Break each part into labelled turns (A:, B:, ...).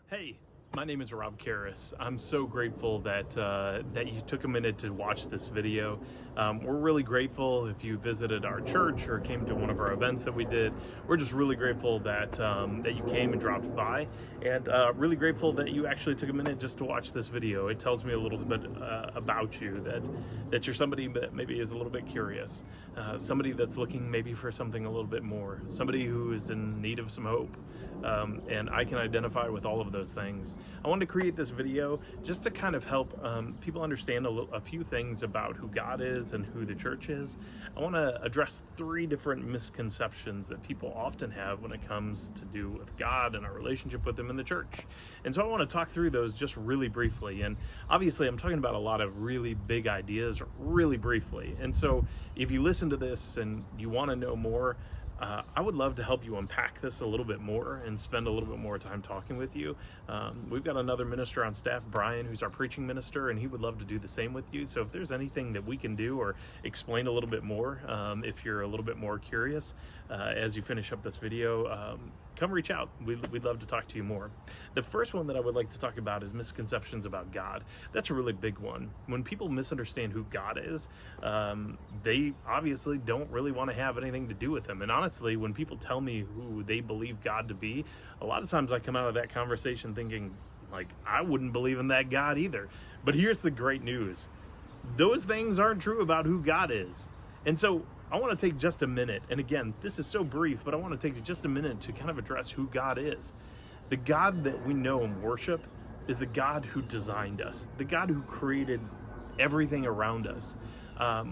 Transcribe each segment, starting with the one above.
A: Hey, my name is Rob Karras. I'm so grateful that you took a minute to watch this video. We're really grateful if you visited our church or came to one of our events that we did. We're just really grateful that you came and dropped by, and really grateful that you actually took a minute just to watch this video. It tells me a little bit about you, that you're somebody that maybe is a little bit curious, somebody that's looking maybe for something a little bit more, somebody who is in need of some hope, and I can identify with all of those things. I wanted to create this video just to kind of help people understand a few things about who God is and who the church is. I want to address 3 different misconceptions that people often have when it comes to do with God and our relationship with Him in the church. And so I want to talk through those just really briefly. And obviously I'm talking about a lot of really big ideas really briefly. And so if you listen to this and you want to know more, I would love to help you unpack this a little bit more and spend a little bit more time talking with you. We've got another minister on staff, Brian, who's our preaching minister, and he would love to do the same with you. So if there's anything that we can do or explain a little bit more, if you're a little bit more curious as you finish up this video, come reach out. We'd love to talk to you more. The first one that I would like to talk about is misconceptions about God. That's a really big one. When people misunderstand who God is, they obviously don't really want to have anything to do with Him. And honestly, when people tell me who they believe God to be, a lot of times I come out of that conversation thinking, like, I wouldn't believe in that God either. But here's the great news. Those things aren't true about who God is. And so I want to take just a minute, and again, this is so brief, but I want to take just a minute to kind of address who God is. The God that we know and worship is the God who designed us, the God who created everything around us.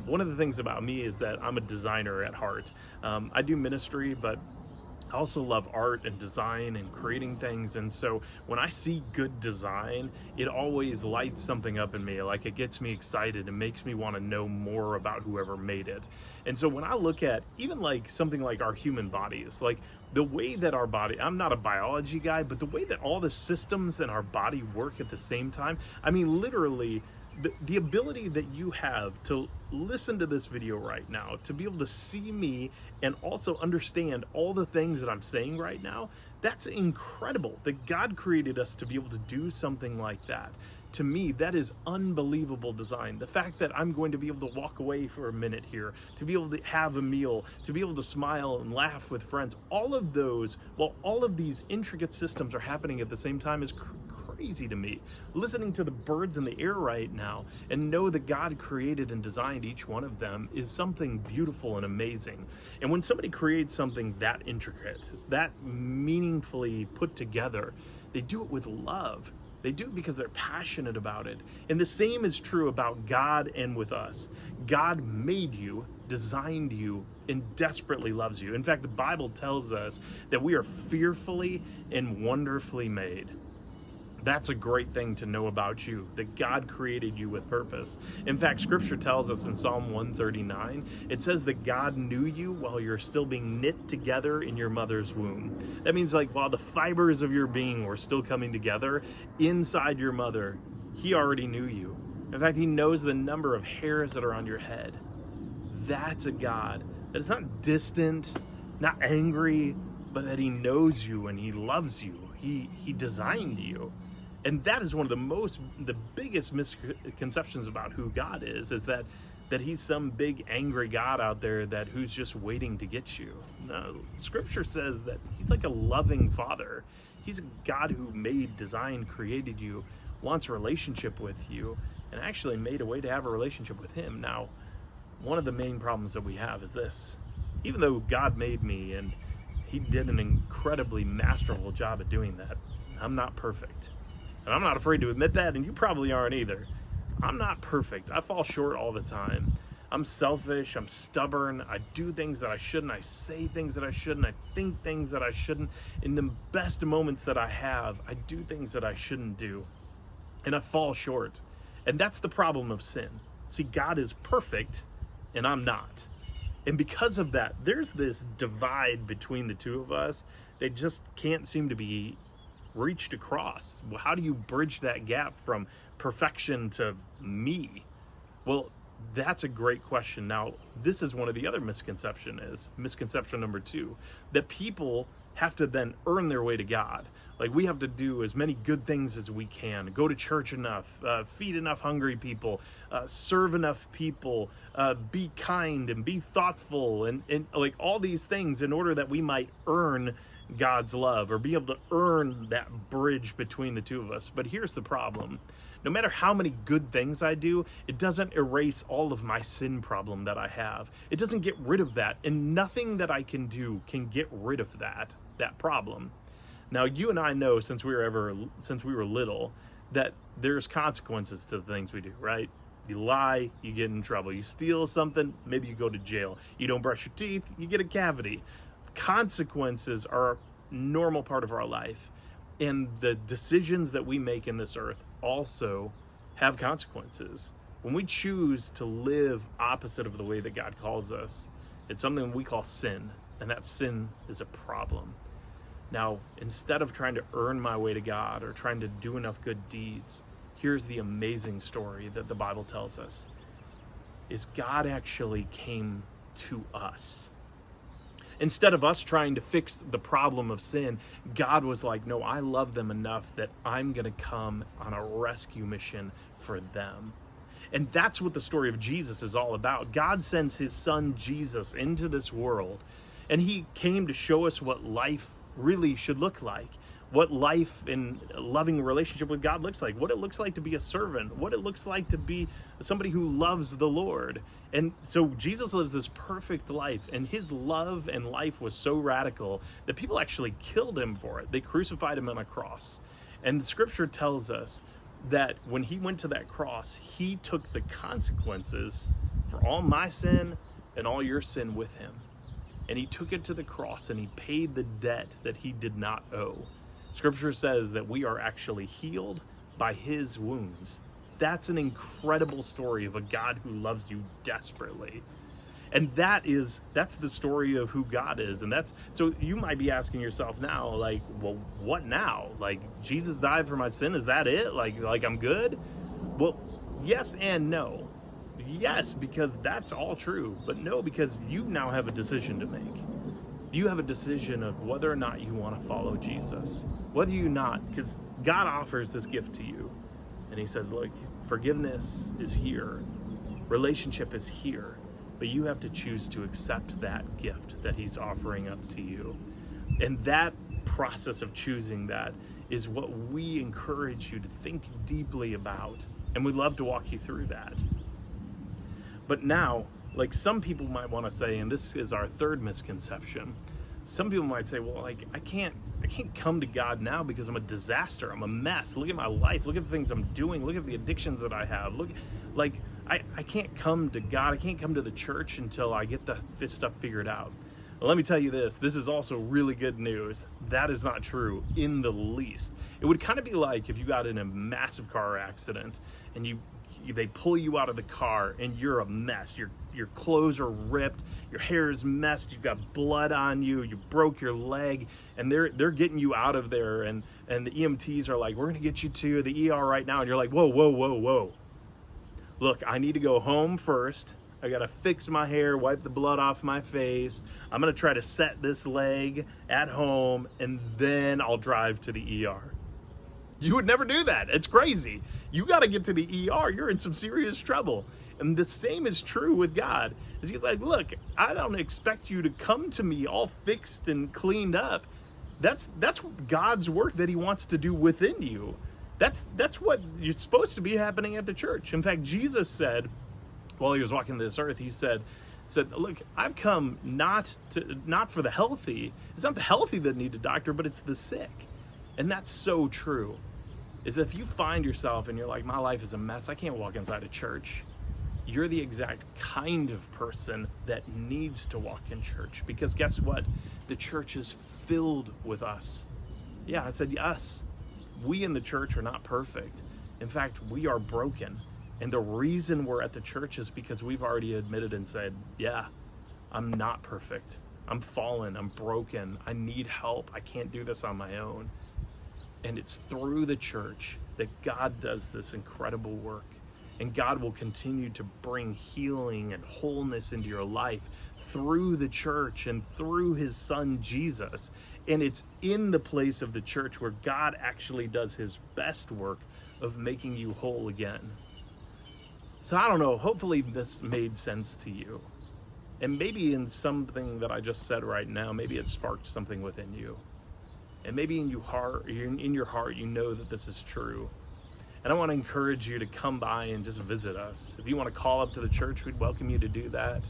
A: One of the things about me is that I'm a designer at heart. I do ministry, but I also love art and design and creating things. And so when I see good design, it always lights something up in me. Like, it gets me excited and makes me want to know more about whoever made it. And so when I look at even like something like our human bodies, like the way that our body, I'm not a biology guy, but the way that all the systems in our body work at the same time, I mean, literally, the ability that you have to listen to this video right now, to be able to see me and also understand all the things that I'm saying right now, that's incredible that God created us to be able to do something like that. To me, that is unbelievable design. The fact that I'm going to be able to walk away for a minute here, to be able to have a meal, to be able to smile and laugh with friends, all of those, while all of these intricate systems are happening at the same time, is crazy to me. Listening to the birds in the air right now and know that God created and designed each one of them is something beautiful and amazing. And when somebody creates something that intricate, that meaningfully put together, they do it with love. They do it because they're passionate about it. And the same is true about God and with us. God made you, designed you, and desperately loves you. In fact, the Bible tells us that we are fearfully and wonderfully made. That's a great thing to know about you, that God created you with purpose. In fact, Scripture tells us in Psalm 139, it says that God knew you while you're still being knit together in your mother's womb. That means, like, while the fibers of your being were still coming together inside your mother, He already knew you. In fact, He knows the number of hairs that are on your head. That's a God that is not distant, not angry, but that He knows you and He loves you. He designed you. And that is one of the biggest misconceptions about who God is that He's some big angry God out there who's just waiting to get you. No, Scripture says that He's like a loving Father. He's a God who made, designed, created you, wants a relationship with you, and actually made a way to have a relationship with Him. Now, one of the main problems that we have is this. Even though God made me and He did an incredibly masterful job at doing that, I'm not perfect. And I'm not afraid to admit that, and you probably aren't either. I'm not perfect. I fall short all the time. I'm selfish, I'm stubborn, I do things that I shouldn't, I say things that I shouldn't, I think things that I shouldn't. In the best moments that I have, I do things that I shouldn't do. And I fall short. And that's the problem of sin. See, God is perfect, and I'm not. And because of that, there's this divide between the two of us that just can't seem to be reached across. How do you bridge that gap from perfection to me? Well, that's a great question. Now, this is one of the other misconception number 2, that people have to then earn their way to God. Like, we have to do as many good things as we can, go to church enough, feed enough hungry people, serve enough people, be kind and be thoughtful, and like all these things in order that we might earn God's love or be able to earn that bridge between the two of us. But here's the problem. No matter how many good things I do, it doesn't erase all of my sin problem that I have. It doesn't get rid of that, and nothing that I can do can get rid of that problem. Now, you and I know since we were little that there's consequences to the things we do, right? You lie, you get in trouble. You steal something, maybe you go to jail. You don't brush your teeth, you get a cavity. Consequences are a normal part of our life. And the decisions that we make in this earth also have consequences. When we choose to live opposite of the way that God calls us, it's something we call sin, and that sin is a problem. Now, instead of trying to earn my way to God or trying to do enough good deeds, here's the amazing story that the Bible tells us, is God actually came to us. Instead of us trying to fix the problem of sin, God was like, no, I love them enough that I'm going to come on a rescue mission for them. And that's what the story of Jesus is all about. God sends his son Jesus into this world, and he came to show us what life really should look like, what life in a loving relationship with God looks like, what it looks like to be a servant, what it looks like to be somebody who loves the Lord. And so Jesus lives this perfect life, and his love and life was so radical that people actually killed him for it. They crucified him on a cross. And the scripture tells us that when he went to that cross, he took the consequences for all my sin and all your sin with him. And he took it to the cross, and he paid the debt that he did not owe. Scripture says that we are actually healed by his wounds. That's an incredible story of a God who loves you desperately. And that's the story of who God is. And so you might be asking yourself now, like, well, what now? Like, Jesus died for my sin, is that it? Like I'm good? Well, yes and no. Yes, because that's all true, but no, because you now have a decision to make. You have a decision of whether or not you want to follow Jesus. Whether you not, because God offers this gift to you. And he says, look, forgiveness is here. Relationship is here. But you have to choose to accept that gift that he's offering up to you. And that process of choosing that is what we encourage you to think deeply about. And we'd love to walk you through that. But now, like, some people might want to say, and this is our third misconception, some people might say, well, like, I can't come to God now because I'm a disaster. I'm a mess. Look at my life. Look at the things I'm doing. Look at the addictions that I have. Look, like, I can't come to God. I can't come to the church until I get this stuff figured out. Well, let me tell you this. This is also really good news. That is not true in the least. It would kind of be like if you got in a massive car accident and they pull you out of the car and you're a mess. Your clothes are ripped, your hair is messed, you've got blood on you, you broke your leg, and they're getting you out of there, and the EMTs are like, we're gonna get you to the ER right now, and you're like, whoa. Look, I need to go home first. I gotta fix my hair, wipe the blood off my face. I'm gonna try to set this leg at home, and then I'll drive to the ER. You would never do that. It's crazy. You got to get to the ER. You're in some serious trouble. And the same is true with God. He's like, look, I don't expect you to come to me all fixed and cleaned up. That's God's work that he wants to do within you. That's what you're supposed to be happening at the church. In fact, Jesus said, while he was walking this earth, he said, look, I've come not for the healthy. It's not the healthy that need a doctor, but it's the sick. And that's so true. Is that if you find yourself and you're like, my life is a mess, I can't walk inside a church, you're the exact kind of person that needs to walk in church. Because guess what? The church is filled with us. Yeah, I said us. We in the church are not perfect. In fact, we are broken. And the reason we're at the church is because we've already admitted and said, yeah, I'm not perfect. I'm fallen. I'm broken. I need help. I can't do this on my own. And it's through the church that God does this incredible work. And God will continue to bring healing and wholeness into your life through the church and through his son Jesus. And it's in the place of the church where God actually does his best work of making you whole again. So I don't know, hopefully this made sense to you. And maybe in something that I just said right now, maybe it sparked something within you. And maybe in your heart, you know that this is true. And I want to encourage you to come by and just visit us. If you want to call up to the church, we'd welcome you to do that.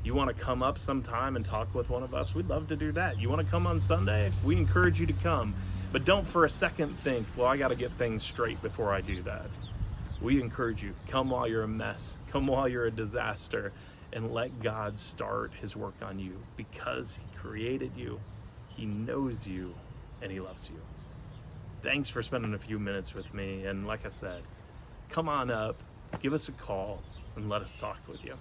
A: You want to come up sometime and talk with one of us, we'd love to do that. You want to come on Sunday? We encourage you to come. But don't for a second think, well, I got to get things straight before I do that. We encourage you, come while you're a mess, come while you're a disaster, and let God start his work on you, because he created you, he knows you, and he loves you. Thanks for spending a few minutes with me. And like I said, come on up, give us a call, and let us talk with you.